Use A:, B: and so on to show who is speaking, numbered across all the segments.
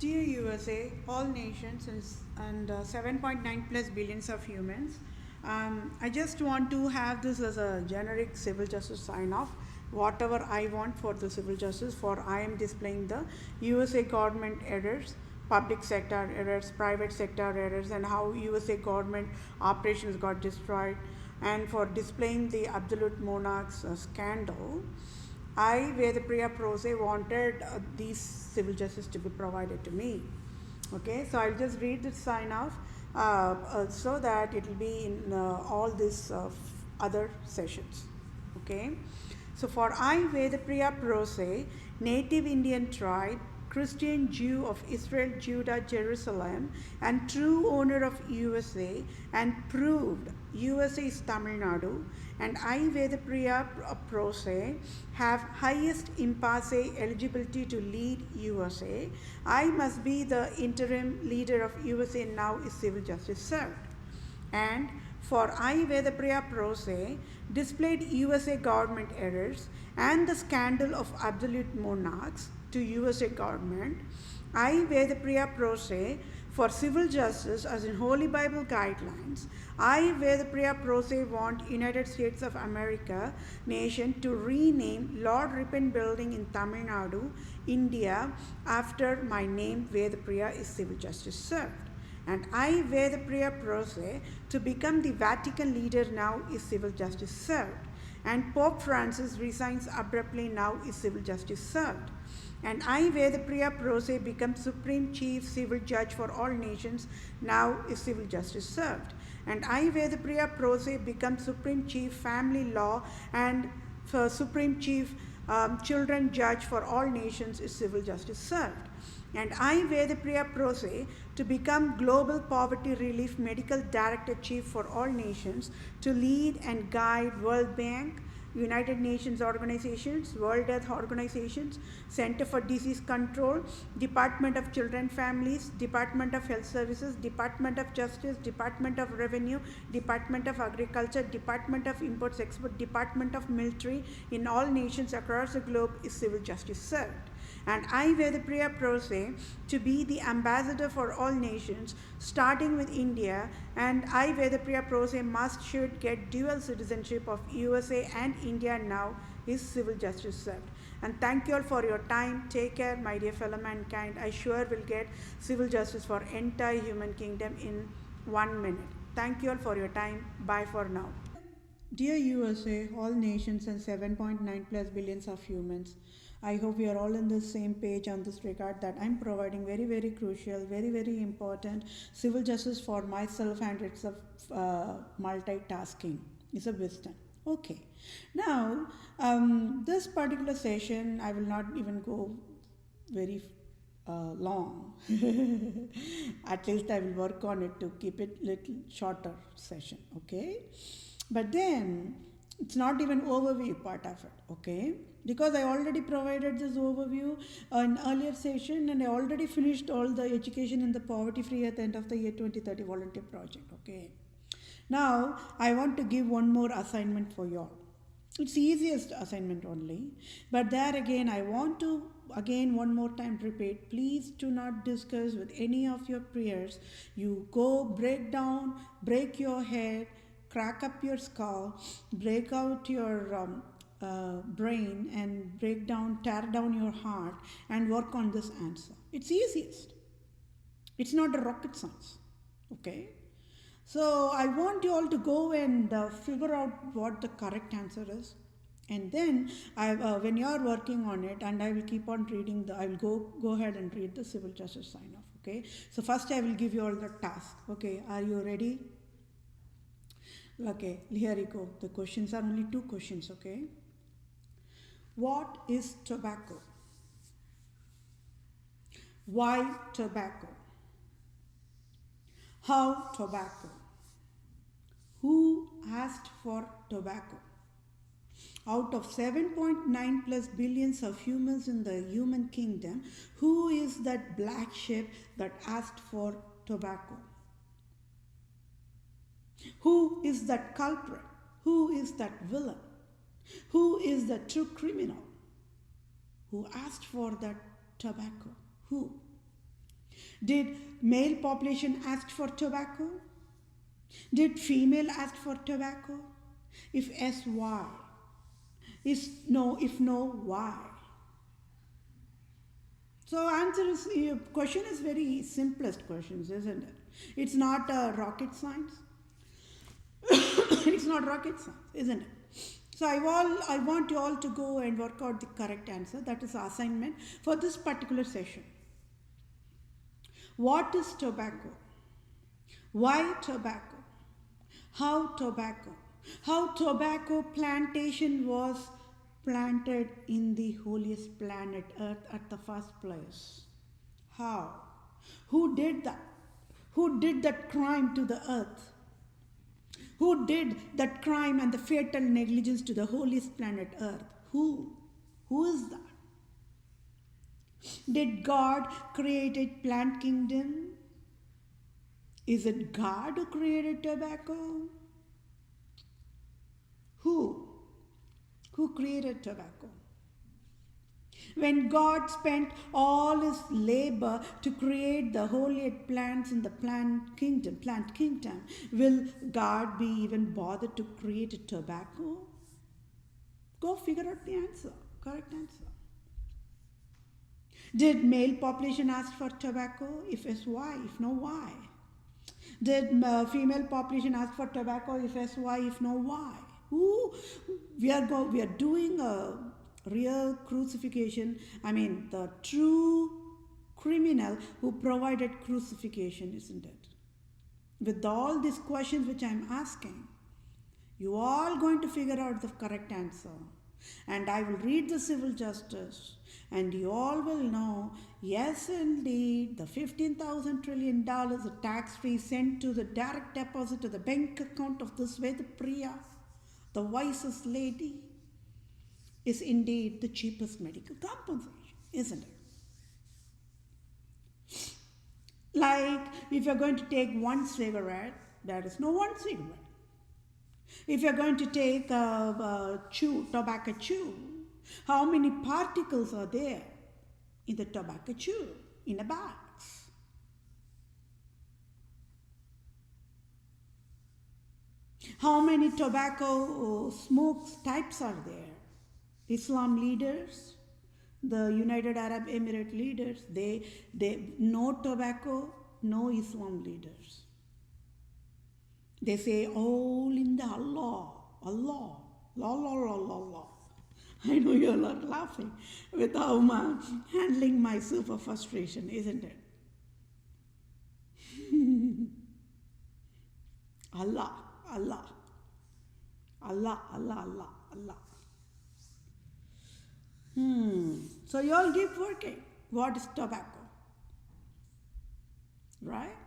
A: Dear USA, all nations and 7.9 plus billions of humans, I just want to have this as a generic civil justice sign off. Whatever I want for the civil justice, for I am displaying the USA government errors, public sector errors, private sector errors, and how USA government operations got destroyed, and for displaying the Absolute-Monarchs scandal. I, Vethapriya PROSE, wanted these civil justice to be provided to me. Okay, so I'll just read this sign off so that it will be in all these other sessions. Okay, so for I, Vethapriya PROSE, native Indian tribe, Christian Jew of Israel, Judah, Jerusalem, and true owner of USA, and proved USA is Tamil Nadu, and I, Vethapriya PROSE, have highest impasse eligibility to lead USA. I must be the interim leader of USA now is civil justice served. And for I, Vethapriya PROSE, displayed USA government errors and the scandal of Absolute-Monarchs to USA government. I, Vethapriya PROSE, for civil justice as in Holy Bible guidelines. I, Vethapriya PROSE, want United States of America nation to rename Lord Ripon Building in Tamil Nadu, India, after my name Vethapriya is civil justice served. And I, Vethapriya PROSE, to become the Vatican leader now is civil justice served. And Pope Francis resigns abruptly now is civil justice served. And I, Vethapriya PROSE, become Supreme Chief Civil Judge for all nations, now is civil justice served. And I, Vethapriya PROSE, become Supreme Chief Family Law and Supreme Chief Children Judge for all nations is civil justice served. And I, Vethapriya PROSE, to become Global Poverty Relief Medical Director Chief for all nations, to lead and guide World Bank, United Nations organizations, World Health Organizations, Center for Disease Control, Department of Children Families, Department of Health Services, Department of Justice, Department of Revenue, Department of Agriculture, Department of Imports Export, Department of Military in all nations across the globe is civil justice served. And I, Vethapriya PROSE, to be the ambassador for all nations, starting with India, and I, Vethapriya PROSE, should get dual citizenship of USA and India now is civil justice served. And thank you all for your time. Take care, my dear fellow mankind. I sure will get civil justice for entire human kingdom in 1 minute. Thank you all for your time. Bye for now. Dear USA, all nations and 7.9 plus billions of humans, I hope we are all on the same page on this regard that I'm providing very, very crucial, very, very important civil justice for myself, and it's a multitasking. It's a wisdom. Okay. Now, this particular session, I will not even go very long. At least I will work on it to keep it little shorter session. Okay. But then it's not even overview part of it, okay? Because I already provided this overview in earlier session, and I already finished all the education in the poverty free at the end of the year 2030 volunteer project, okay? Now, I want to give one more assignment for you all. It's the easiest assignment only, but there again, I want to again one more time repeat, please do not discuss with any of your peers. You go break down, break your head, crack up your skull, break out your brain, and tear down your heart, and work on this answer. It's easiest. It's not a rocket science. Okay? So I want you all to go and figure out what the correct answer is. And then when you are working on it, and I will keep on reading I will go ahead and read the civil justice sign off. Okay? So first I will give you all the task. Okay, are you ready? Okay, here you go. The questions are only 2 questions, okay? What is tobacco? Why tobacco? How tobacco? Who asked for tobacco? Out of 7.9 plus billions of humans in the human kingdom, who is that black sheep that asked for tobacco? Who is that culprit? Who is that villain? Who is the true criminal who asked for that tobacco? Who? Did male population ask for tobacco? Did female ask for tobacco? If yes, why? If no, why? So answer is, your question is very simplest questions, isn't it? It's not rocket science. It's not rocket science, isn't it? So I want you all to go and work out the correct answer. That is assignment for this particular session. What is tobacco? Why tobacco? How tobacco? How tobacco plantation was planted in the holiest planet Earth at the first place. How? Who did that? Who did that crime to the earth? Who did that crime and the fatal negligence to the holiest planet Earth? Who? Who is that? Did God create a plant kingdom? Is it God who created tobacco? Who? Who created tobacco? When God spent all his labor to create the holiest plants in the plant kingdom, will God be even bothered to create a tobacco? Go figure out the answer, correct answer. Did male population ask for tobacco? If yes, why? If no, why? Did female population ask for tobacco? If yes, why? If no, why? We are doing a real crucifixion. I mean, the true criminal who provided crucifixion, isn't it? With all these questions which I am asking, you all going to figure out the correct answer. And I will read the civil justice, and you all will know, yes indeed, the $15,000 trillion of tax free sent to the direct deposit to the bank account of this Vethapriya, the wisest lady, is indeed the cheapest medical compensation, isn't it? Like, if you're going to take one cigarette, there is no one cigarette. If you're going to take a tobacco chew, how many particles are there in the tobacco chew, in a box? How many tobacco smokes types are there? Islam leaders, the United Arab Emirates leaders, they no tobacco, no Islam leaders. They say, all in the Allah, Allah, la la la la la. I know you're not laughing with how I'm handling my super frustration, isn't it? Allah, Allah, Allah, Allah, Allah, Allah. So you all keep working. What is tobacco? Right?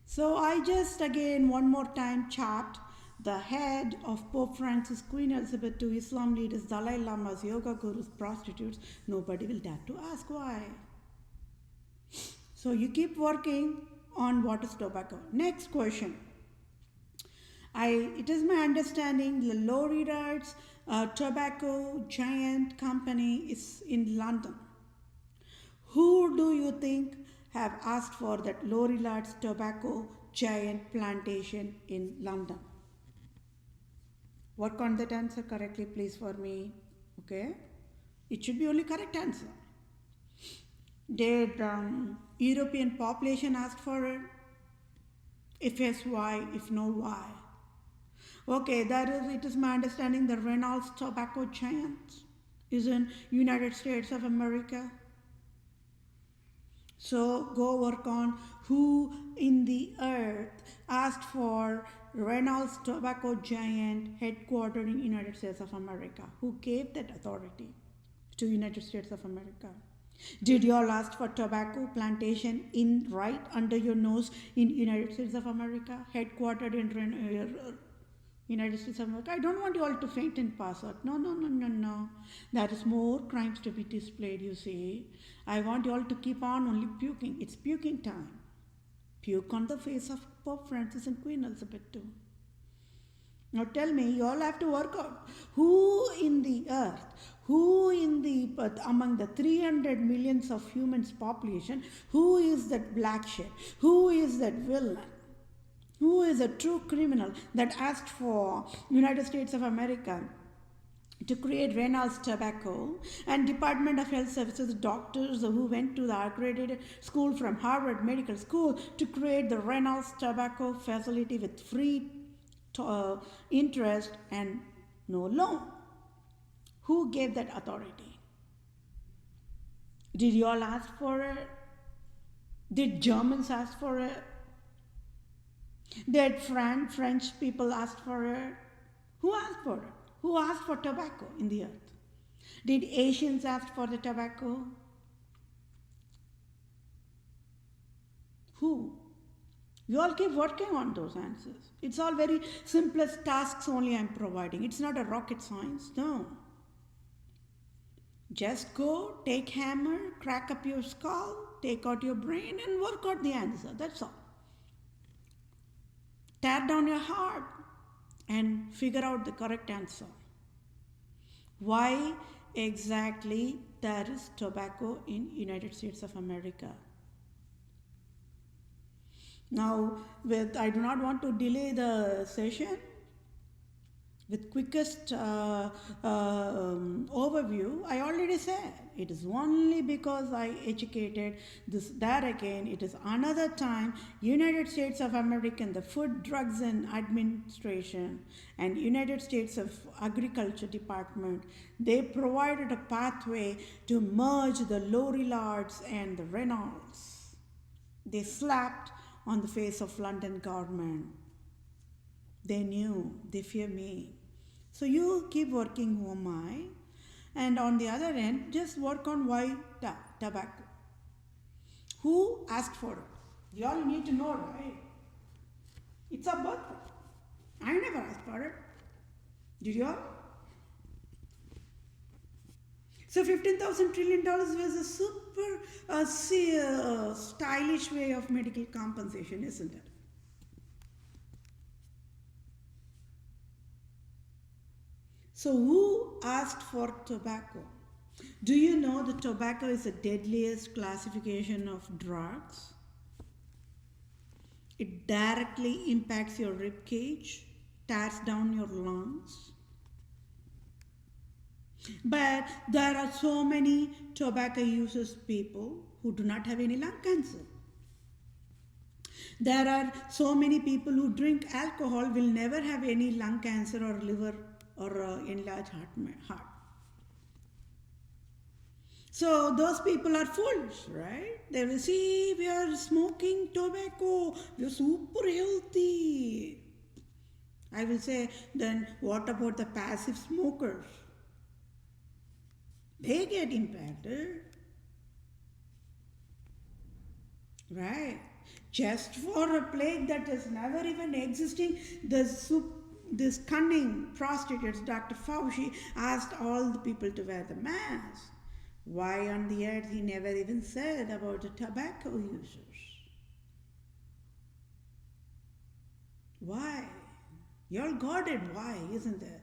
A: So I just again one more time chapped the head of Pope Francis, Queen Elizabeth II, Islam leaders, Dalai Lamas, yoga gurus, prostitutes. Nobody will dare to ask why. So you keep working on what is tobacco. Next question. It is my understanding the Lorilards tobacco giant company is in London. Who do you think have asked for that Lorilards tobacco giant plantation in London? Work on that answer correctly, please, for me. Okay? It should be only correct answer. Did European population ask for it? If yes, why? If no, why? Okay, it is my understanding the Reynolds tobacco giant is in United States of America. So go work on who in the earth asked for Reynolds tobacco giant headquartered in United States of America. Who gave that authority to United States of America? Did you all ask for tobacco plantation in right under your nose in United States of America, headquartered in United States of America? I don't want you all to faint and pass out. No. There is more crimes to be displayed, you see. I want you all to keep on only puking. It's puking time. Puke on the face of Pope Francis and Queen Elizabeth II. Now tell me, you all have to work out who in the earth, who in the among the 300 millions of humans population, who is that black sheep, who is that villain, who is a true criminal that asked for United States of America to create Reynolds Tobacco, and Department of Health Services doctors who went to the accredited school from Harvard Medical School to create the Reynolds Tobacco facility with free interest and no loan. Who gave that authority? Did you all ask for it? Did Germans ask for it? Did French people ask for it? Who asked for it? Who asked for tobacco in the earth? Did Asians ask for the tobacco? Who? You all keep working on those answers. It's all very simplest tasks only I'm providing. It's not a rocket science, no. Just go, take hammer, crack up your skull, take out your brain and work out the answer. That's all. Tear down your heart and figure out the correct answer. Why exactly there is tobacco in United States of America? Now, I do not want to delay the session. With quickest overview, I already said it is only because I educated this there again. It is another time United States of America, the Food, Drugs and Administration and United States of Agriculture Department, they provided a pathway to merge the Lorilards and the Reynolds. They slapped on the face of London government. They knew, they fear me. So you keep working, who am I? And on the other end, just work on why tobacco. Who asked for it? You all need to know, right? It's a birthright. I never asked for it. Did you all? So $15,000 trillion was a super stylish way of medical compensation, isn't it? So who asked for tobacco? Do you know that tobacco is the deadliest classification of drugs? It directly impacts your rib cage, tears down your lungs. But there are so many tobacco users people who do not have any lung cancer. There are so many people who drink alcohol will never have any lung cancer or liver or enlarged heart. So those people are fools, right? They will see we are smoking tobacco, we are super healthy. I will say, then what about the passive smokers? They get impacted, right? Just for a plague that is never even existing, this cunning prostitutes, Dr. Fauci, asked all the people to wear the mask. Why on the earth he never even said about the tobacco users? Why? You all got it, why, isn't it?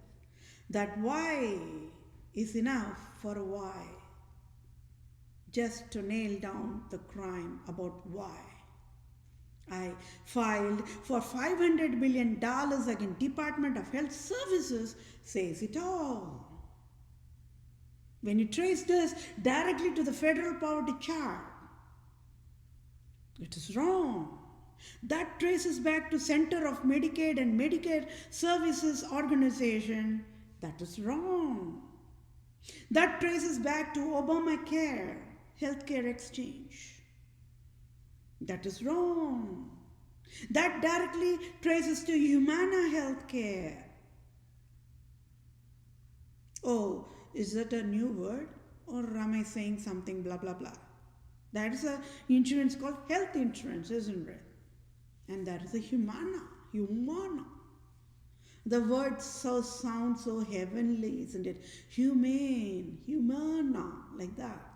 A: That why is enough for a why. Just to nail down the crime about why. I filed for $500 million against Department of Health Services, says it all. When you trace this directly to the federal poverty chart, it is wrong. That traces back to Center of Medicaid and Medicare Services Organization. That is wrong. That traces back to Obamacare, healthcare exchange. That is wrong. That directly traces to Humana healthcare. Oh, is that a new word? Or am I saying something blah, blah, blah? That is an insurance called health insurance, isn't it? And that is a Humana. The word sounds so heavenly, isn't it? Humane, Humana, like that.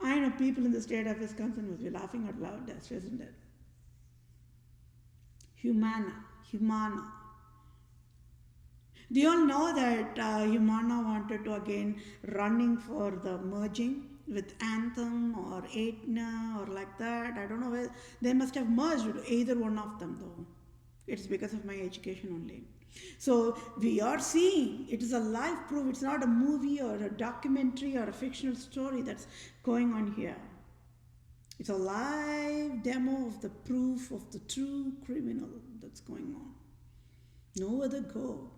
A: I know people in the state of Wisconsin will be laughing out loud, isn't it? Humana. Do you all know that Humana wanted to again running for the merging with Anthem or Aetna or like that? I don't know where they must have merged either one of them though. It's because of my education only. So we are seeing it is a live proof. It's not a movie or a documentary or a fictional story that's going on here. It's a live demo of the proof of the true criminal that's going on. No other go.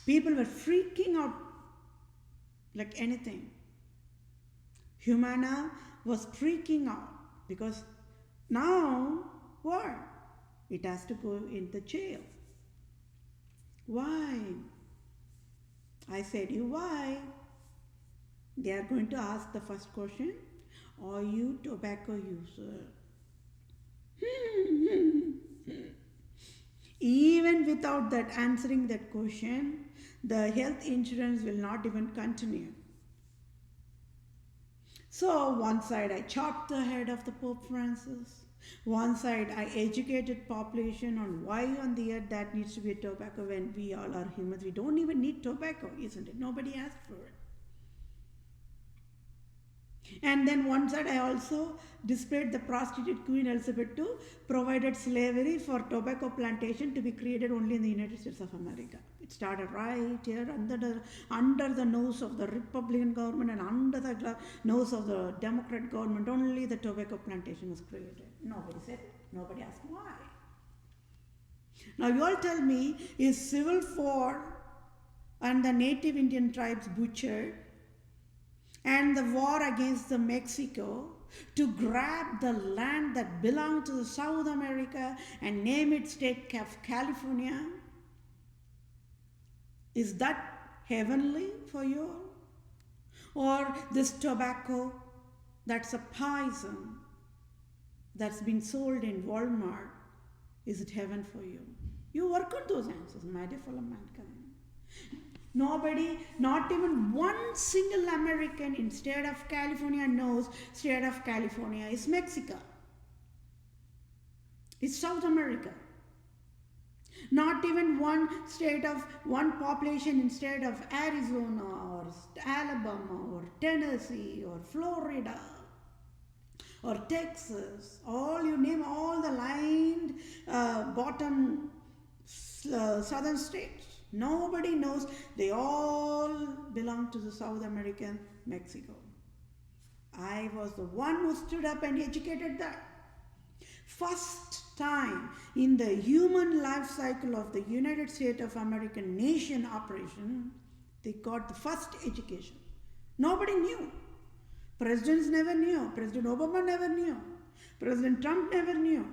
A: People were freaking out like anything. Humana was freaking out because now what? It has to go in the jail. Why? I said, you why? They are going to ask the first question, are you tobacco user? Even without that answering that question, the health insurance will not even continue. So one side I chopped the head of the Pope Francis. One side I educated population on why on the earth that needs to be a tobacco when we all are humans. We don't even need tobacco, isn't it? Nobody asked for it. And then one side I also displayed the prostitute Queen Elizabeth II provided slavery for tobacco plantation to be created only in the United States of America. It started right here under the nose of the Republican government and under the nose of the Democrat government. Only the tobacco plantation was created. Nobody said it. Nobody asked why. Now you all tell me, is Civil War and the native Indian tribes butchered and the war against the Mexico to grab the land that belonged to the South America and name it state of California? Is that heavenly for you? Or this tobacco that's a poison that's been sold in Walmart, is it heaven for you? You work on those answers, my dear fellow mankind. Nobody, not even one single American in state of California knows state of California is Mexico. It's South America. Not even one population in state of Arizona or Alabama or Tennessee or Florida or Texas, all you name, all the lined bottom southern states. Nobody knows. They all belong to the South American Mexico. I was the one who stood up and educated that. First time in the human life cycle of the United States of American nation operation, they got the first education. Nobody knew. Presidents never knew. President Obama never knew. President Trump never knew.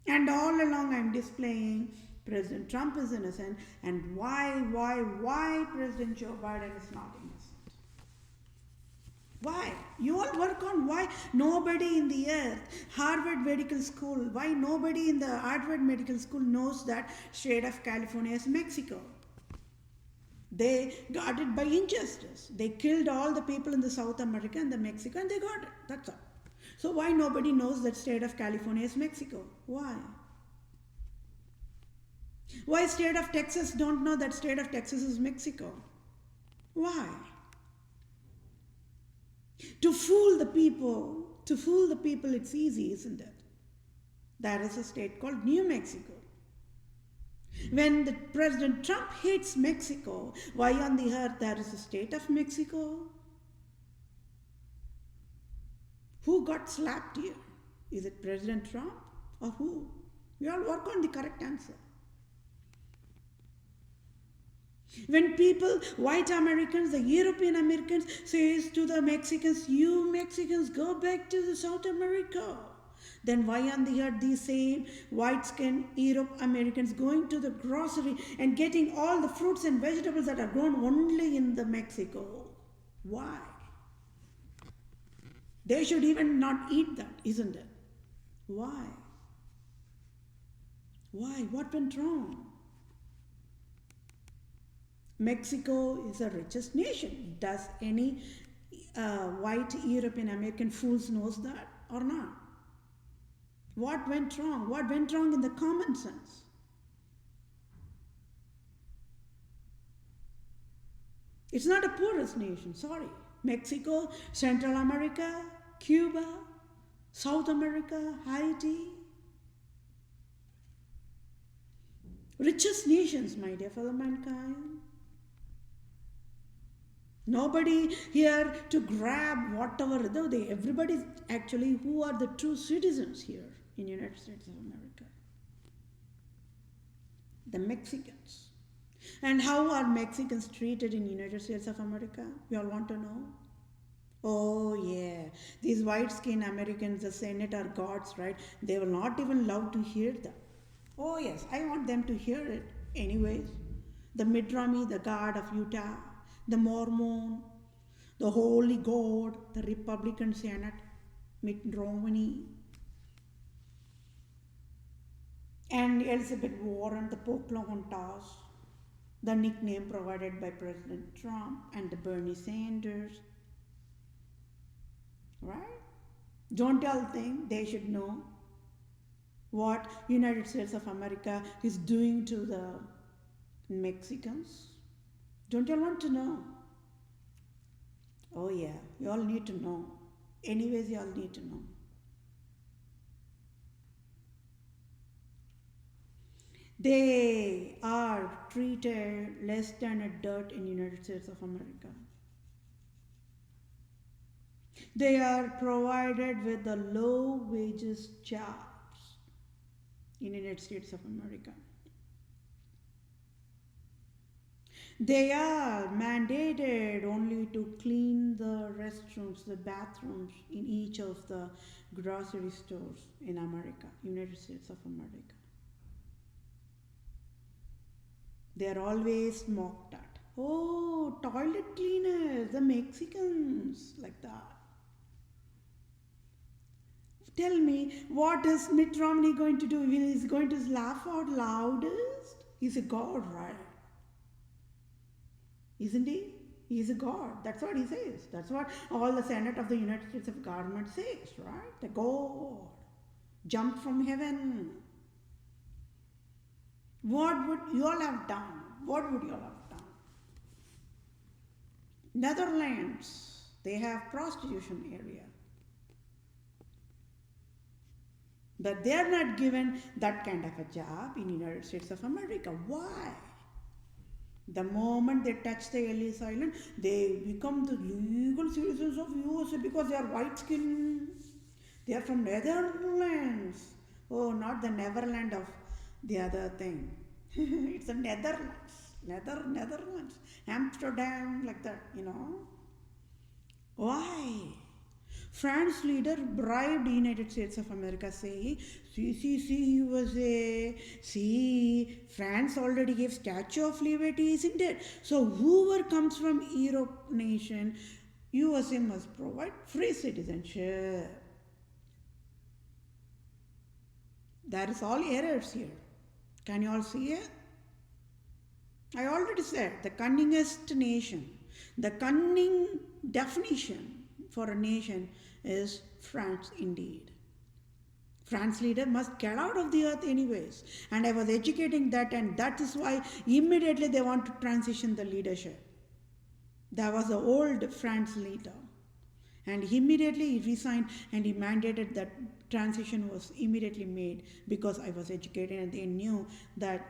A: And all along I'm displaying President Trump is innocent and why President Joe Biden is not innocent. Why? You all work on why nobody in the earth, Harvard Medical School, why nobody in the Harvard Medical School knows that state of California is Mexico. They got it by injustice. They killed all the people in the South America and the Mexico and they got it. That's all. So why nobody knows that state of California is Mexico? Why? Why state of Texas don't know that state of Texas is Mexico? Why? To fool the people it's easy, isn't it? There is a state called New Mexico. When the President Trump hates Mexico, why on the earth there is a state of Mexico? Who got slapped here? Is it President Trump or who? We all work on the correct answer. When people, white Americans, the European Americans says to the Mexicans, you Mexicans go back to the South America. Then why on the earth these same white-skinned Europe Americans going to the grocery and getting all the fruits and vegetables that are grown only in the Mexico? Why? They should even not eat that, isn't it? Why? Why? What went wrong? Mexico is the richest nation. Does any white European American fools knows that or not? What went wrong? What went wrong in the common sense? It's not a poorest nation, sorry. Mexico, Central America, Cuba, South America, Haiti. Richest nations, my dear fellow mankind. Nobody here to grab whatever, though everybody actually who are the true citizens here in United States of America. The Mexicans. And how are Mexicans treated in United States of America? You all want to know? Oh yeah, these white-skinned Americans, the Senate are gods, right? They will not even love to hear them. Oh yes, I want them to hear it anyways. The Mitt Romney, the God of Utah, the Mormon, the Holy God, the Republican Senate, Mitt Romney, and Elizabeth Warren, the Pocahontas, the nickname provided by President Trump, and the Bernie Sanders. Right? Don't y'all think they should know what United States of America is doing to the Mexicans? Don't y'all want to know? Oh yeah, you all need to know. Anyways, you all need to know. They are treated less than a dirt in United States of America. They are provided with the low wages jobs in the United States of America. They are mandated only to clean the restrooms, the bathrooms in each of the grocery stores in America, United States of America. They are always mocked at. Oh, toilet cleaners, the Mexicans, like that. Tell me, what is Mitt Romney going to do? He's going to laugh out loudest? He's a god, right? Isn't he? He's a god. That's what he says. That's what all the Senate of the United States of government says, right? The God jumped from heaven. What would you all have done? What would you all have done? Netherlands, they have prostitution area. But they are not given that kind of a job in the United States of America. Why? The moment they touch the Ellis Island, they become the legal citizens of USA because they are white skin. They are from Netherlands. Oh, not the Neverland of the other thing. It's the Netherlands. Netherlands. Amsterdam, like that, you know. Why? France leader bribed United States of America, say, see, USA, see, France already gave Statue of Liberty, isn't it? So whoever comes from Europe nation, USA must provide free citizenship. There is all errors here. Can you all see it? I already said the cunningest nation, the cunning definition for a nation is France indeed. France leader must get out of the earth anyways. And I was educating that, and that is why immediately they want to transition the leadership. That was the old France leader. And immediately he resigned and he mandated that transition was immediately made because I was educated and they knew that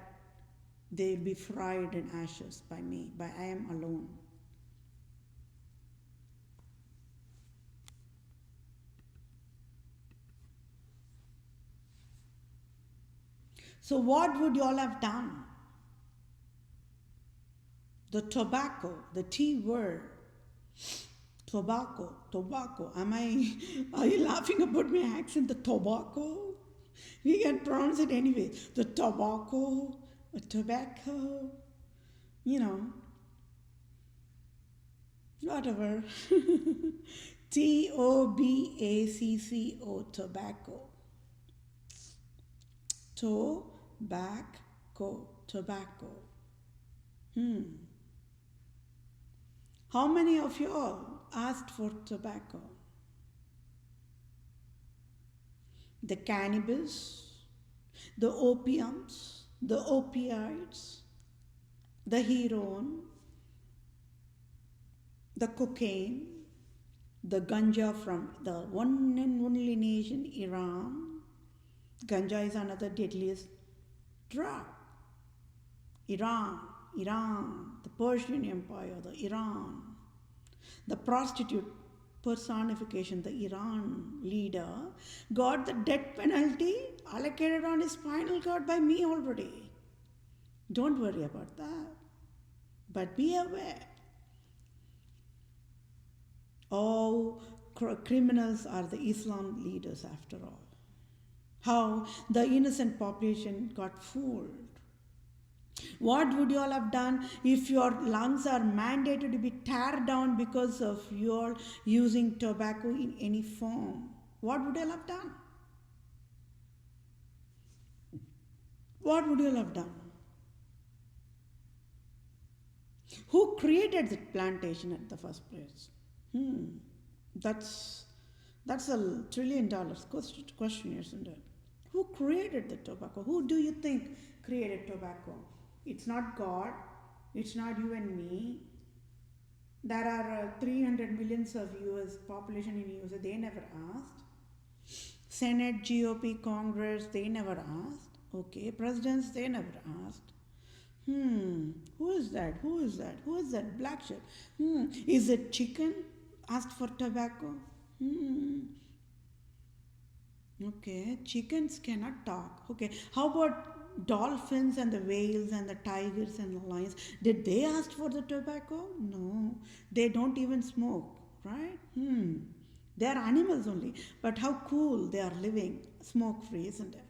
A: they will be fried in ashes by me, by I am alone. So what would you all have done? The tobacco, the T word, tobacco. Are you laughing about my accent? The tobacco? We can pronounce it anyway. The tobacco, a tobacco, you know, whatever. Tobacco, tobacco. Tobacco. How many of you all asked for tobacco? the cannabis, the opiums, the opioids, the heroin, the cocaine, the ganja from the one and only nation, Iran. Ganja is another deadliest drug. Iran, the Persian Empire, the Iran, the prostitute personification, the Iran leader, got the death penalty allocated on his spinal cord by me already. Don't worry about that. But be aware. All criminals are the Islam leaders after all. How the innocent population got fooled. What would you all have done if your lungs are mandated to be teared down because of your using tobacco in any form? What would you all have done? What would you all have done? Who created the plantation at the first place? That's a $1 trillion question, isn't it? Who created the tobacco? Who do you think created tobacco? It's not God. It's not you and me. There are 300 millions of US population in USA. They never asked. Senate, GOP, Congress, they never asked. Okay, presidents, they never asked. Who is that? Who is that? Who is that black shirt? Is it chicken asked for tobacco? Okay, chickens cannot talk. Okay, how about dolphins and the whales and the tigers and the lions? Did they ask for the tobacco? No, they don't even smoke, right? They are animals only, but how cool they are living smoke-free, isn't it?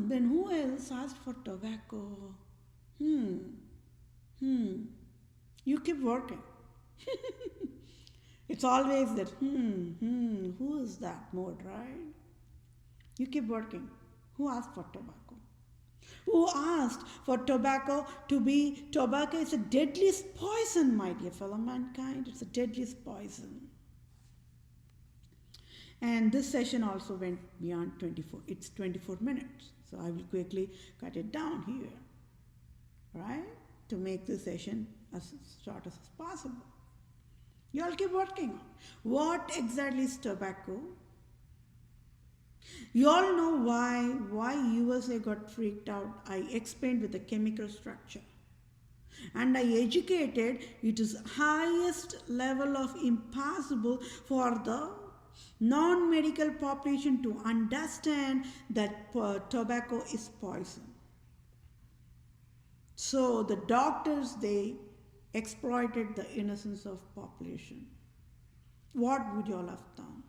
A: Then who else asked for tobacco? You keep working. It's always that, who is that mode, right? You keep working. Who asked for tobacco? Who asked for tobacco to be? Tobacco is the deadliest poison, my dear fellow mankind. It's the deadliest poison. And this session also went beyond 24. It's 24 minutes. So I will quickly cut it down here, right? To make this session as short as possible. You all keep working on. What exactly is tobacco? You all know why USA got freaked out. I explained with the chemical structure. And I educated it is highest level of impossible for the non-medical population to understand that tobacco is poison. So the doctors, they exploited the innocence of population. What would you all have done?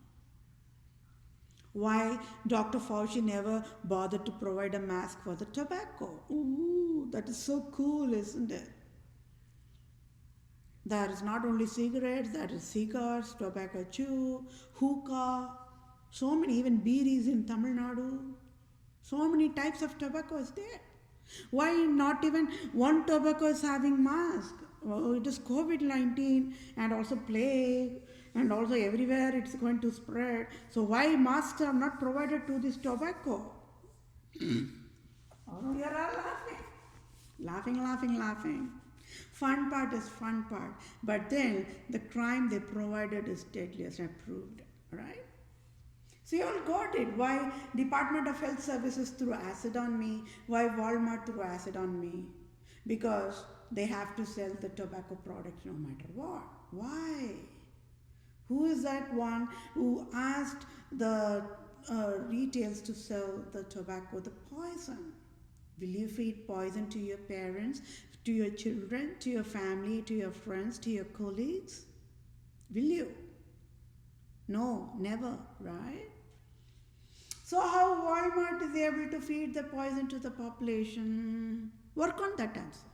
A: Why Dr. Fauci never bothered to provide a mask for the tobacco? Ooh, that is so cool, isn't it? There is not only cigarettes, there is cigars, tobacco chew, hookah, so many, even beeris in Tamil Nadu. So many types of tobacco is there. Why not even one tobacco is having mask? Oh, it is COVID-19 and also plague and also everywhere it's going to spread. So why masks are not provided to this tobacco? Oh, you're all laughing. Laughing. Fun part is fun part. But then the crime they provided is deadliest. I proved it, right? So you all got it. Why Department of Health Services threw acid on me? Why Walmart threw acid on me? Because they have to sell the tobacco products no matter what. Why? Who is that one who asked the retailers to sell the tobacco, the poison? Will you feed poison to your parents, to your children, to your family, to your friends, to your colleagues? Will you? No, never, right? So how Walmart is able to feed the poison to the population? Work on that answer.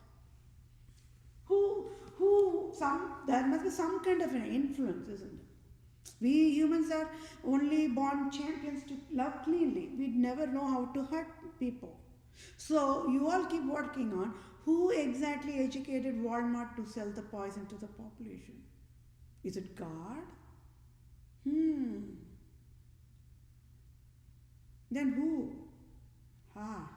A: There must be some kind of an influence, isn't it? We humans are only born champions to love cleanly. We never know how to hurt people. So you all keep working on who exactly educated Walmart to sell the poison to the population. Is it God? Then who? Ah.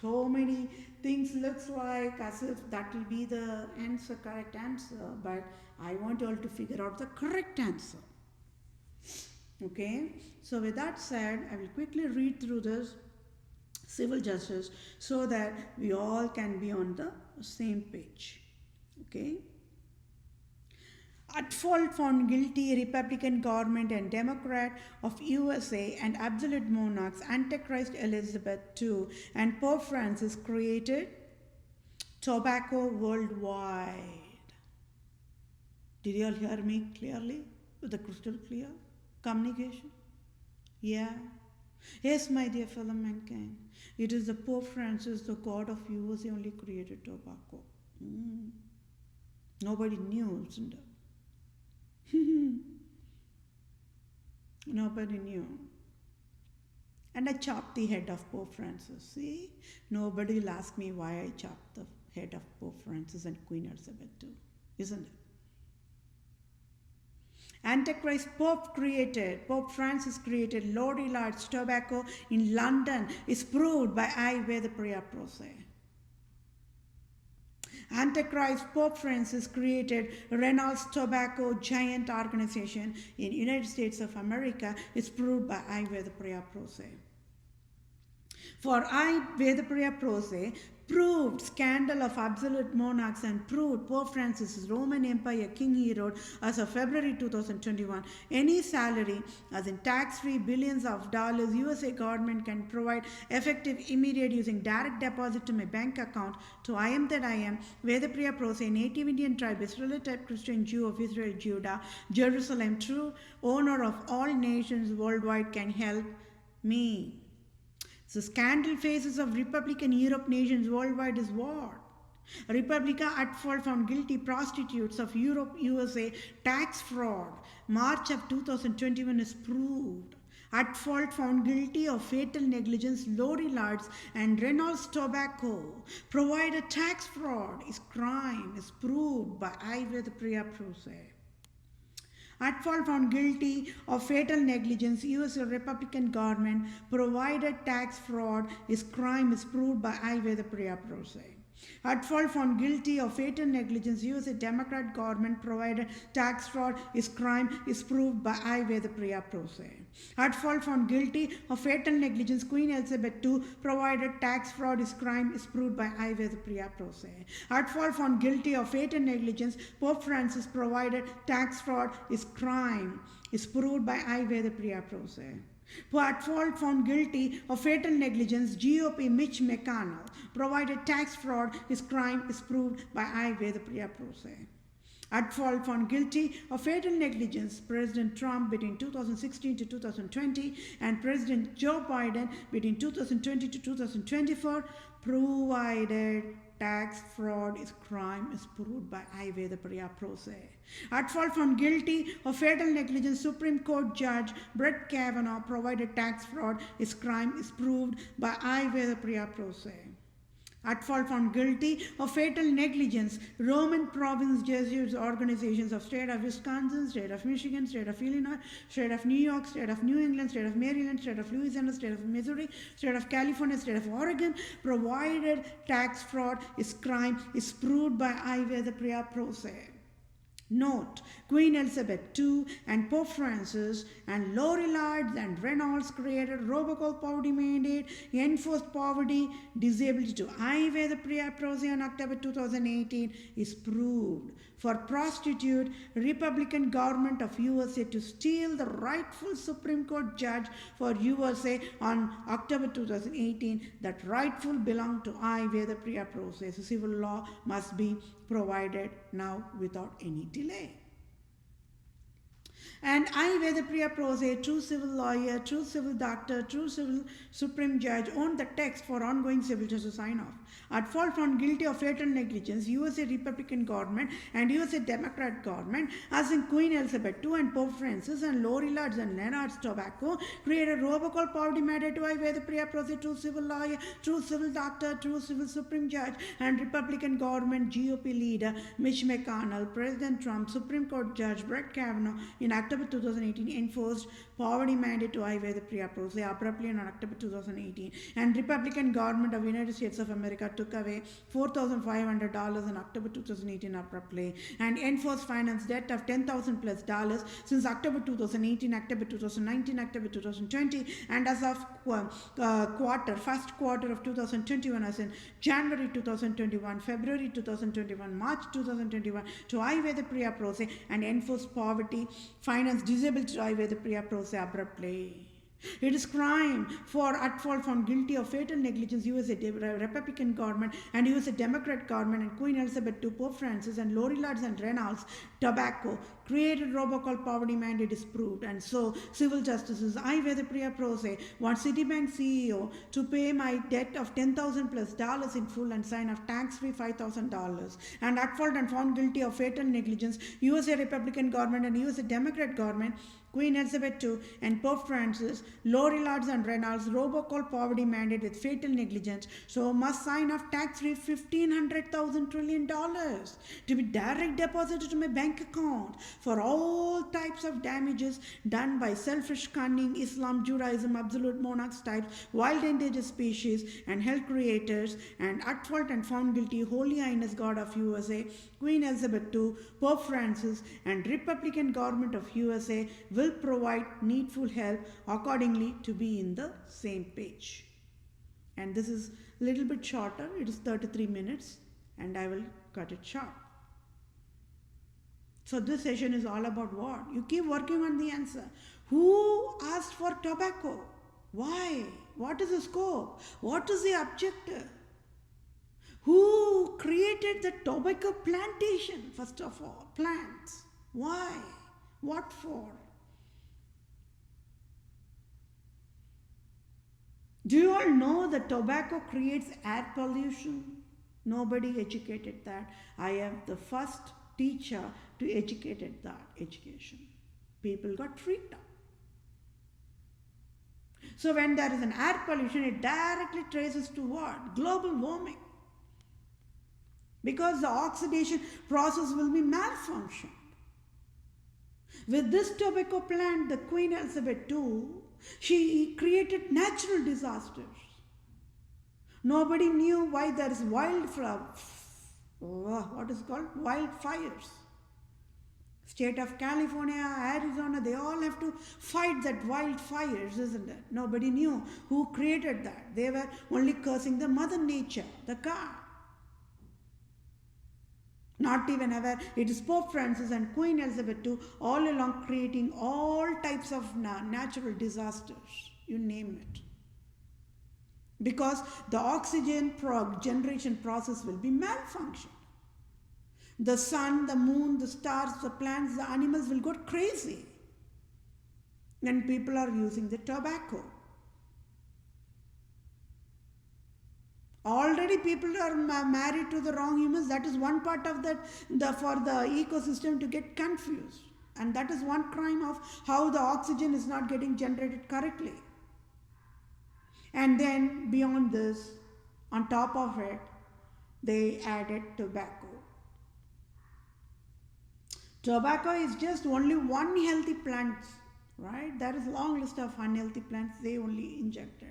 A: So many things looks like as if that will be the answer, correct answer, but I want you all to figure out the correct answer. Okay, so with that said, I will quickly read through this civil justice so that we all can be on the same page. Okay. At fault found guilty, Republican government and Democrat of USA and Absolute Monarchs, Antichrist Elizabeth II and Pope Francis created tobacco worldwide. Did you all hear me clearly? With the crystal clear communication? Yeah. Yes, my dear fellow mankind. It is the Pope Francis, the God of USA, only created tobacco. Nobody knew, isn't it? Nobody knew. And I chopped the head of Pope Francis. See? Nobody will ask me why I chopped the head of Pope Francis and Queen Elizabeth too. Isn't it? Antichrist Pope Francis created Lorilards tobacco in London is proved by I. Vethapriya PROSE. Antichrist Pope Francis created Reynolds Tobacco Giant Organization in United States of America is proved by I. Vethapriya PROSE. For I. Vethapriya PROSE proved scandal of absolute monarchs and proved Pope Francis' Roman Empire King Herod as of February 2021. Any salary, as in tax-free billions of dollars, USA government can provide effective, immediate using direct deposit to my bank account to I am that I am, Vethapriya PROSE, native Indian tribe, Israelite Christian Jew of Israel, Judah, Jerusalem, true owner of all nations worldwide can help me. The scandal faces of Republican Europe nations worldwide is what? Republica at fault found guilty prostitutes of Europe, USA, tax fraud. March of 2021 is proved. At fault found guilty of fatal negligence, Lorilards and Reynolds Tobacco. Provided tax fraud is crime is proved by I. Vethapriya PROSE. At fault found guilty of fatal negligence, U.S. Republican government provided tax fraud is crime is proved by I. Vethapriya PROSE. At fault found guilty of fatal negligence, U.S. Democrat government provided tax fraud is crime is proved by I. Vethapriya PROSE. At fault found guilty of fatal negligence, Queen Elizabeth II provided tax fraud is crime is proved by I. Vethapriya PROSE. At fault found guilty of fatal negligence, Pope Francis provided tax fraud is crime is proved by I. Vethapriya PROSE. At fault found guilty of fatal negligence, GOP Mitch McConnell provided tax fraud is crime is proved by I. Vethapriya PROSE. At fault found guilty of fatal negligence, President Trump between 2016 to 2020 and President Joe Biden between 2020 to 2024 provided tax fraud is crime is proved by I. Vethapriya PROSE. At fault found guilty of fatal negligence, Supreme Court Judge Brett Kavanaugh provided tax fraud is crime is proved by I. Vethapriya PROSE. At fault found guilty of fatal negligence, Roman Province Jesuits organizations of state of Wisconsin, state of Michigan, state of Illinois, state of New York, state of New England, state of Maryland, state of Louisiana, state of Missouri, state of California, state of Oregon, provided tax fraud is crime is proved by I. Vethapriya PROSE. Note, Queen Elizabeth II and Pope Francis and Lorilards and Reynolds created robocall poverty mandate, enforced poverty, disability to I. Vethapriya PROSE on October 2018 is proved. For prostitute, Republican government of USA to steal the rightful Supreme Court judge for USA on October 2018, that rightful belonged to I. Vethapriya PROSE. So civil law must be provided now without any delay. And I. Vethapriya PROSE, true civil lawyer, true civil doctor, true civil supreme judge, owned the text for ongoing civil justice sign-off. At fault found guilty of fatal negligence, USA Republican government and USA Democrat government, as in Queen Elizabeth II and Pope Francis and Lorilards and Reynolds Tobacco, created robocall poverty mandate to I. Vethapriya PROSE, true civil lawyer, true civil doctor, true civil supreme judge, and Republican government GOP leader Mitch McConnell, President Trump, Supreme Court Judge Brett Kavanaugh in October 2018 enforced poverty mandate to I Vethapriya PROSE abruptly on October 2018, and Republican government of United States of America took away $4,500 in October 2018 abruptly and enforced finance debt of $10,000 plus since October 2018, October 2019, October 2020, and as of first quarter of 2021, as in January 2021, February 2021, March 2021 to I Vethapriya PROSE and enforced poverty finance disabled to I Vethapriya PROSE abruptly. It is crime for at fault found guilty of fatal negligence USA Republican government and USA Democrat government and Queen Elizabeth II, Pope Francis and Lorillard and Reynolds tobacco created robocall poverty mandate is proved, and so civil justices I Vethapriya PROSE want Citibank CEO to pay my debt of $10,000 plus in full and sign of tax-free $5,000, and at fault and found guilty of fatal negligence USA Republican government and USA Democrat government, Queen Elizabeth II and Pope Francis, Lorillard and Reynolds robocall poverty mandate with fatal negligence, so must sign off tax-free $1,500 trillion to be direct deposited to my bank account for all types of damages done by selfish, cunning, Islam, Judaism, Absolute-Monarchs types, wild endangered species and health creators, and at fault and found guilty Holy Highness God of USA, Queen Elizabeth II, Pope Francis and Republican government of USA will provide needful help accordingly to be in the same page. And this is a little bit shorter. It is 33 minutes and I will cut it short. So this session is all about what? You keep working on the answer. Who asked for tobacco? Why? What is the scope? What is the objective? Who created the tobacco plantation? First of all, plants. Why? What for? Do you all know that tobacco creates air pollution? Nobody educated that. I am the first teacher to educate that education. People got freaked out. So when there is an air pollution, it directly traces to what? Global warming. Because the oxidation process will be malfunctioned. With this tobacco plant, the Queen Elizabeth II, she created natural disasters. Nobody knew why there is wildfires. State of California, Arizona, they all have to fight that wildfires, isn't it? Nobody knew who created that. They were only cursing the Mother Nature, the God. Not even aware, it is Pope Francis and Queen Elizabeth II all along creating all types of natural disasters, you name it. Because the oxygen generation process will be malfunctioned. The sun, the moon, the stars, the plants, the animals will go crazy when people are using the tobacco. Already people are married to the wrong humans. That is one part of that for the ecosystem to get confused. And that is one crime of how the oxygen is not getting generated correctly. And then beyond this, on top of it, they added tobacco. Tobacco is just only one healthy plant, right? There is a long list of unhealthy plants they only injected.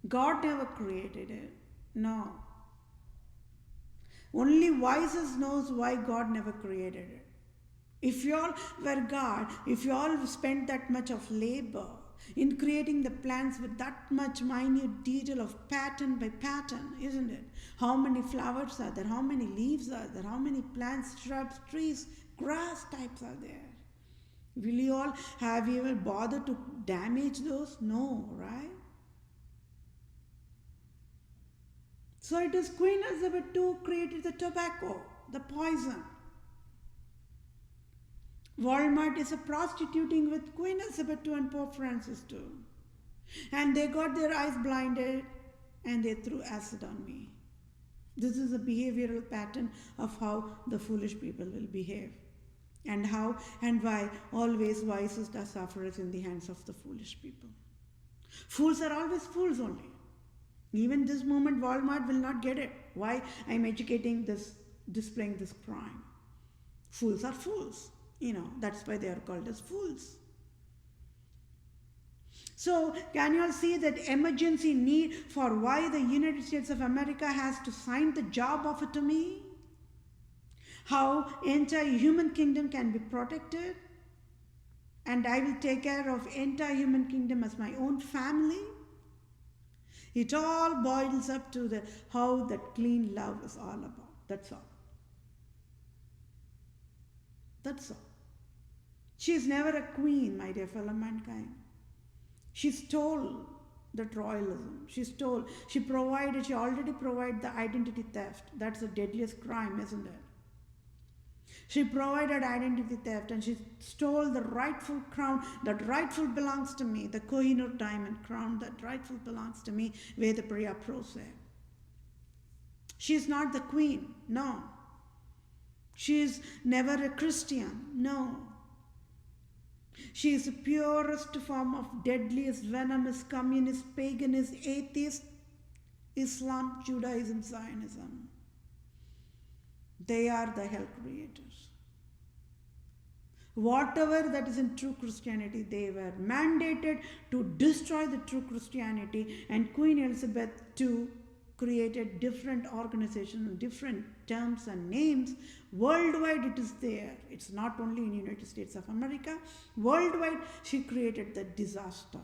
A: God never created it. No. Only wisest knows why God never created it. If you all were God, if you all spent that much of labor in creating the plants with that much minute detail of pattern by pattern, isn't it? How many flowers are there? How many leaves are there? How many plants, shrubs, trees, grass types are there? Will you all have you ever bothered to damage those? No, right? So it is Queen Elizabeth II created the tobacco, the poison. Walmart is prostituting with Queen Elizabeth II and Pope Francis II. And they got their eyes blinded and they threw acid on me. This is a behavioral pattern of how the foolish people will behave. And how and why always wisest are sufferers in the hands of the foolish people. Fools are always fools only. Even this moment Walmart will not get it. Why? I am educating this displaying this crime. Fools are fools. That's why they are called as fools. So, can you all see that emergency need for why the United States of America has to sign the job offer to me? How entire human kingdom can be protected? And I will take care of entire human kingdom as my own family? It all boils up to how that clean love is all about. That's all. That's all. She is never a queen, my dear fellow mankind. She stole that royalism. She already provided the identity theft. That's the deadliest crime, isn't it? She provided identity theft and she stole the rightful crown that rightful belongs to me, the Kohinoor diamond crown that rightful belongs to me, Vethapriya PROSE. She is not the queen, no. She is never a Christian, no. She is the purest form of deadliest, venomous, communist, paganist, atheist, Islam, Judaism, Zionism. They are the hell creators. Whatever that is in true Christianity, they were mandated to destroy the true Christianity, and Queen Elizabeth II created different organizations, different terms and names. Worldwide it is there. It's not only in the United States of America. Worldwide she created the disaster.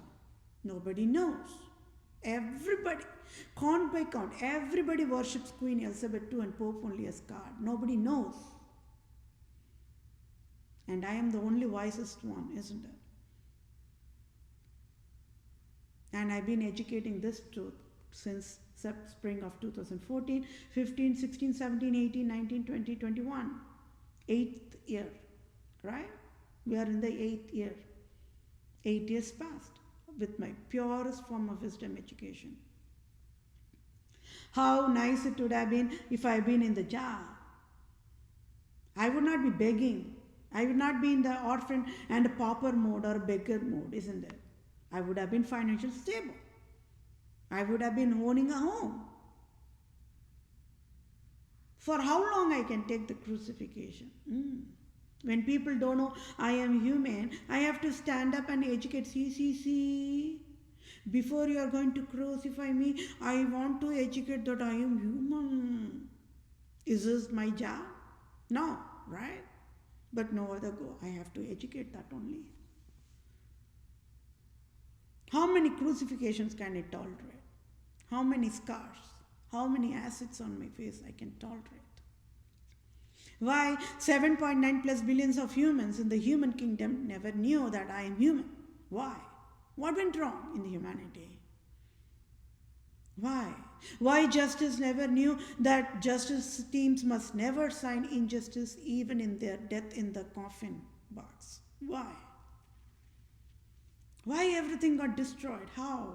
A: Nobody knows. Everybody, count by count, everybody worships Queen Elizabeth II and Pope only as God. Nobody knows. And I am the only wisest one, isn't it? And I've been educating this truth since spring of 2014, 15, 16, 17, 18, 19, 20, 21. 8th year, right? We are in the 8th year. 8 years passed with my purest form of wisdom education. How nice it would have been if I had been in the job. I would not be begging. I would not be in the orphan and a pauper mode or beggar mode, isn't it? I would have been financially stable. I would have been owning a home. For how long I can take the crucifixion? When people don't know I am human, I have to stand up and educate. See. Before you are going to crucify me, I want to educate that I am human. Is this my job? No, right? But no other go. I have to educate that only. How many crucifixions can it tolerate? How many scars? How many acids on my face I can tolerate? Why 7.9 plus billions of humans in the human kingdom never knew that I am human? Why? What went wrong in the humanity? Why? Why justice never knew that justice teams must never sign injustice even in their death in the coffin box? Why? Why everything got destroyed? How?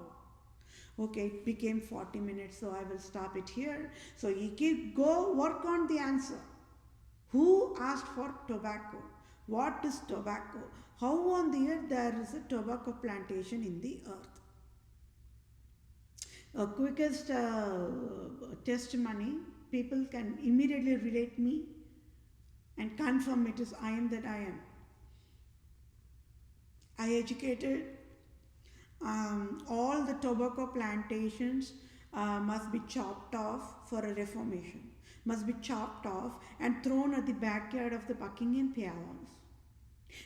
A: Okay, it became 40 minutes, so I will stop it here. So you go work on the answer. Who asked for tobacco? What is tobacco? How on the earth there is a tobacco plantation in the earth? A quickest testimony, people can immediately relate me and confirm it is I am that I am. I educated all the tobacco plantations must be chopped off for a reformation, must be chopped off and thrown at the backyard of the Buckingham Palace,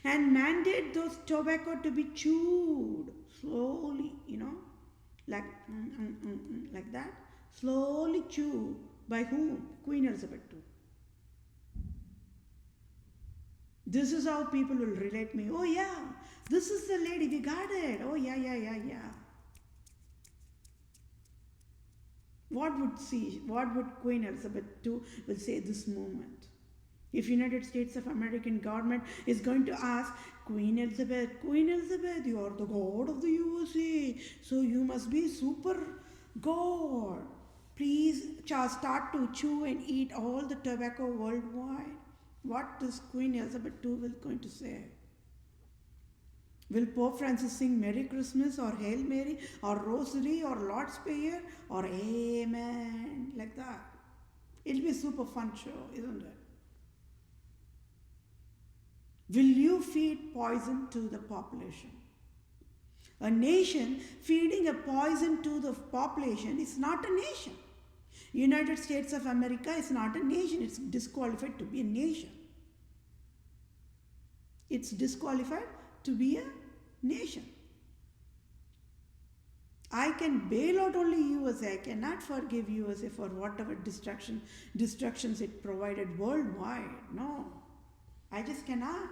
A: and mandate those tobacco to be chewed slowly, like that, slowly chewed. By whom? Queen Elizabeth II. This is how people will relate me. Oh yeah, this is the lady, we got it. Oh yeah. What would Queen Elizabeth II will say this moment? If United States of American government is going to ask, Queen Elizabeth, you are the god of the USA, so you must be super god. Please start to chew and eat all the tobacco worldwide. What is Queen Elizabeth II going to say? Will Pope Francis sing Merry Christmas or Hail Mary or Rosary or Lord's Prayer or Amen, like that? It'll be a super fun show, isn't it? Will you feed poison to the population? A nation feeding a poison to the population is not a nation. United States of America is not a nation. It's disqualified to be a nation. It's disqualified to be a nation. I can bail out only USA. I cannot forgive USA for whatever destructions it provided worldwide. No, I just cannot.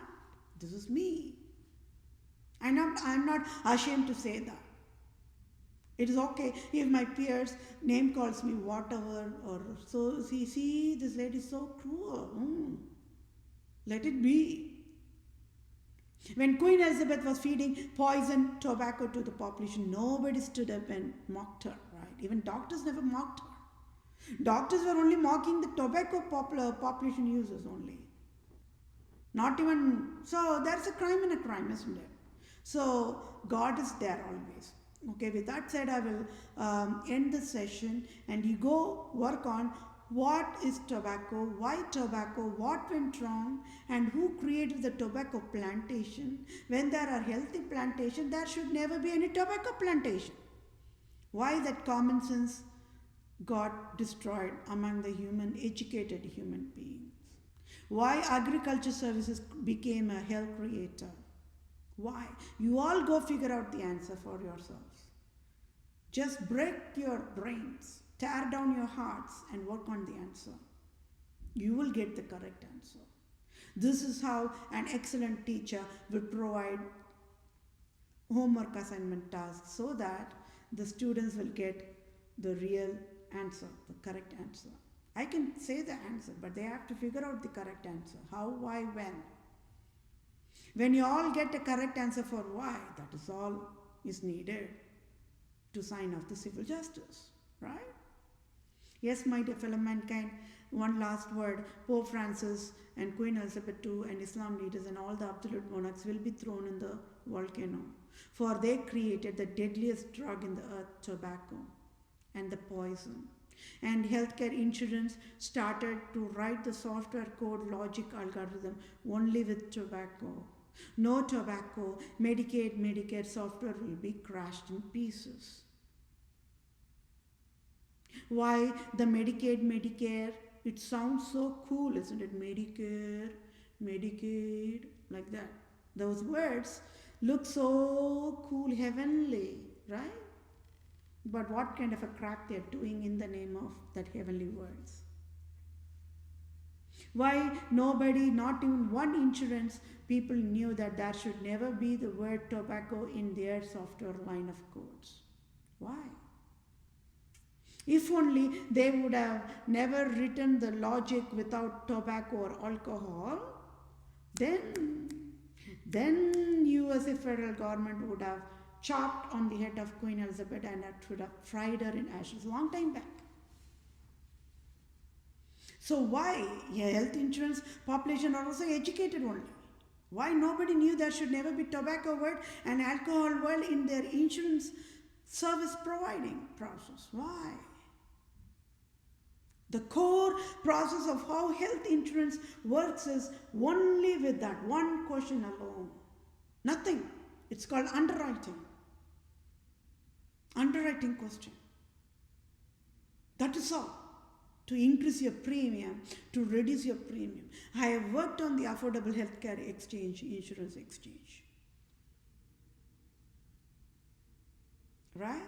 A: This is me. I'm not ashamed to say that. It is okay if my peers name calls me whatever, or so. See, this lady is so cruel. Let it be. When Queen Elizabeth was feeding poison tobacco to the population, nobody stood up and mocked her, right? Even doctors never mocked her. Doctors were only mocking the tobacco population users only. Not even, so there's a crime in a crime, isn't it? So God is there always. Okay, with that said, I will end the session, and you go work on what is tobacco, why tobacco, what went wrong, and who created the tobacco plantation. When there are healthy plantations, there should never be any tobacco plantation. Why that common sense got destroyed among the educated human beings. Why agriculture services became a hell creator. Why? You all go figure out the answer for yourselves. Just break your brains, tear down your hearts, and work on the answer. You will get the correct answer. This is how an excellent teacher will provide homework assignment tasks so that the students will get the real answer, the correct answer. I can say the answer, but they have to figure out the correct answer. How, why, when. When you all get a correct answer for why, that is all is needed to sign off the civil justice, right? Yes, my dear fellow mankind, one last word. Pope Francis and Queen Elizabeth II and Islam leaders and all the absolute monarchs will be thrown in the volcano, for they created the deadliest drug in the earth, tobacco, and the poison. And healthcare insurance started to write the software code logic algorithm only with tobacco. No tobacco, Medicaid, Medicare software will be crashed in pieces. Why the Medicaid, Medicare? It sounds so cool, isn't it? Medicare, Medicaid, like that. Those words look so cool, heavenly, right? But what kind of a crap they're doing in the name of that heavenly words? Why nobody, not even one insurance people knew that there should never be the word tobacco in their software line of codes? Why? If only they would have never written the logic without tobacco or alcohol, then USA federal government would have chopped on the head of Queen Elizabeth and it would have fried her in ashes a long time back. So why health insurance population are also educated only? Why nobody knew there should never be tobacco word and alcohol word in their insurance service providing process? Why? The core process of how health insurance works is only with that one question alone. Nothing. It's called underwriting. Underwriting question. That is all. To increase your premium, to reduce your premium. I have worked on the affordable healthcare exchange, insurance exchange. Right?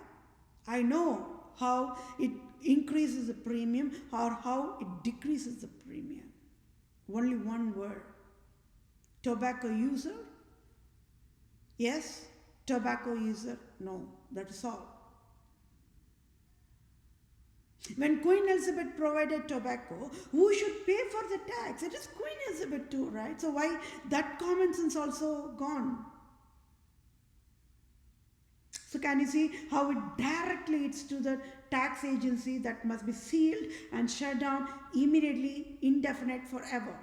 A: I know how it increases the premium or how it decreases the premium. Only one word. Tobacco user? Yes. Tobacco user? No. That is all. When Queen Elizabeth provided tobacco, who should pay for the tax? It is Queen Elizabeth too, right? So why that common sense also gone? So can you see how it directly leads to the tax agency that must be sealed and shut down immediately, indefinite, forever?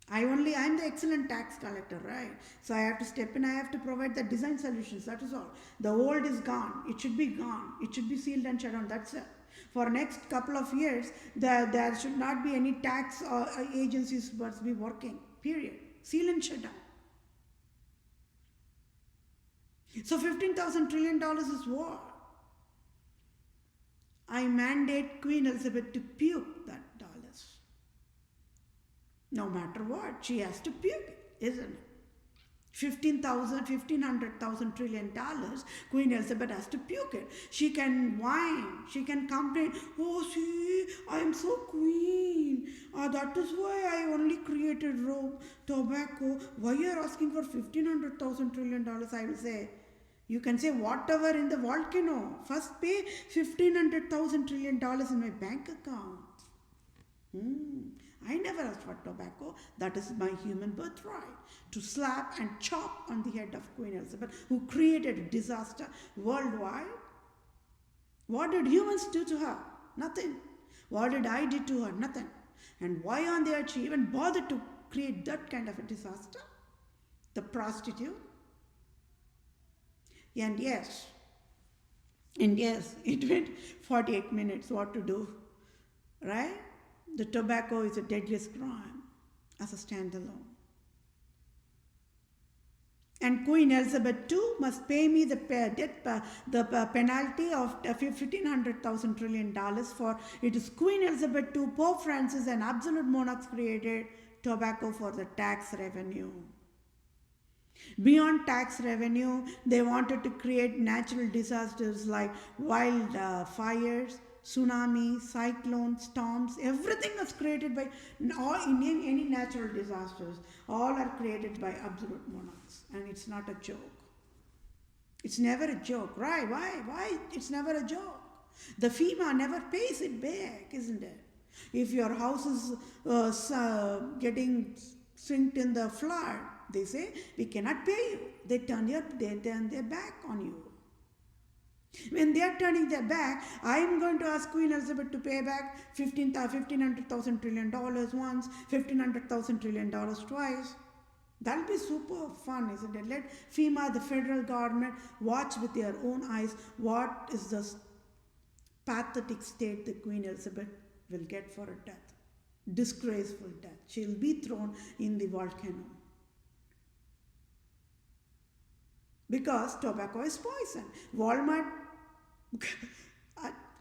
A: I'm the excellent tax collector, right? So I have to step in, I have to provide the design solutions, that is all. The old is gone, it should be gone, it should be sealed and shut down, that's it. For next couple of years, there should not be any tax agencies must be working, period. Seal and shut down. So $15,000 trillion is what? I mandate Queen Elizabeth to puke that dollars. No matter what, she has to puke it, isn't it? $1,500,000 trillion, Queen Elizabeth has to puke it. She can whine, she can complain, oh see, I am so queen. That is why I only created tobacco. Why you are asking for $1,500,000 trillion? I will say, you can say whatever in the volcano. First pay $1,500,000 trillion in my bank account. I never asked for tobacco. That is my human birthright. To slap and chop on the head of Queen Elizabeth, who created a disaster worldwide. What did humans do to her? Nothing. What did I do to her? Nothing. And why on the earth she even bothered to create that kind of a disaster? The prostitute. And yes, it went 48 minutes what to do, right? The tobacco is a deadliest crime as a standalone. And Queen Elizabeth II must pay me the penalty of $1,500,000 trillion for it is Queen Elizabeth II, Pope Francis and Absolute Monarchs created tobacco for the tax revenue. Beyond tax revenue, they wanted to create natural disasters like wild fires, tsunami, cyclones, storms. Everything was created by any natural disasters. All are created by absolute monarchs, and it's not a joke. It's never a joke, right? Why? It's never a joke. The FEMA never pays it back, isn't it? If your house is getting sink in the flood, they say, we cannot pay you. They turn their back on you. When they are turning their back, I am going to ask Queen Elizabeth to pay back $1,500,000 trillion once, $1,500,000 trillion twice. That'll be super fun, isn't it? Let FEMA, the federal government, watch with their own eyes what is the pathetic state that Queen Elizabeth will get for a death. Disgraceful death. She'll be thrown in the volcano. Because tobacco is poison. Walmart,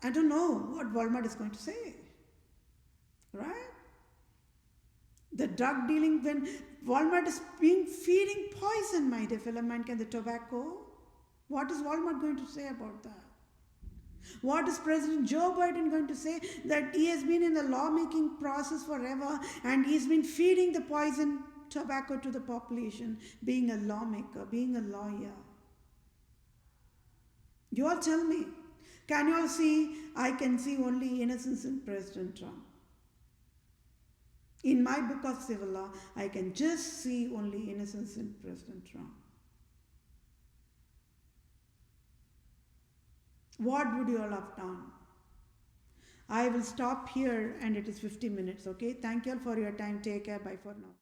A: I don't know what Walmart is going to say. Right? The drug dealing, when Walmart is feeding poison, my dear fellow mankind, the tobacco, what is Walmart going to say about that? What is President Joe Biden going to say? That he has been in the lawmaking process forever and he's been feeding the poison tobacco to the population, being a lawmaker, being a lawyer. You all tell me, can you all see? I can see only innocence in President Trump. In my book of civil law, I can just see only innocence in President Trump. What would you all have done? I will stop here and it is 50 minutes, okay? Thank you all for your time. Take care. Bye for now.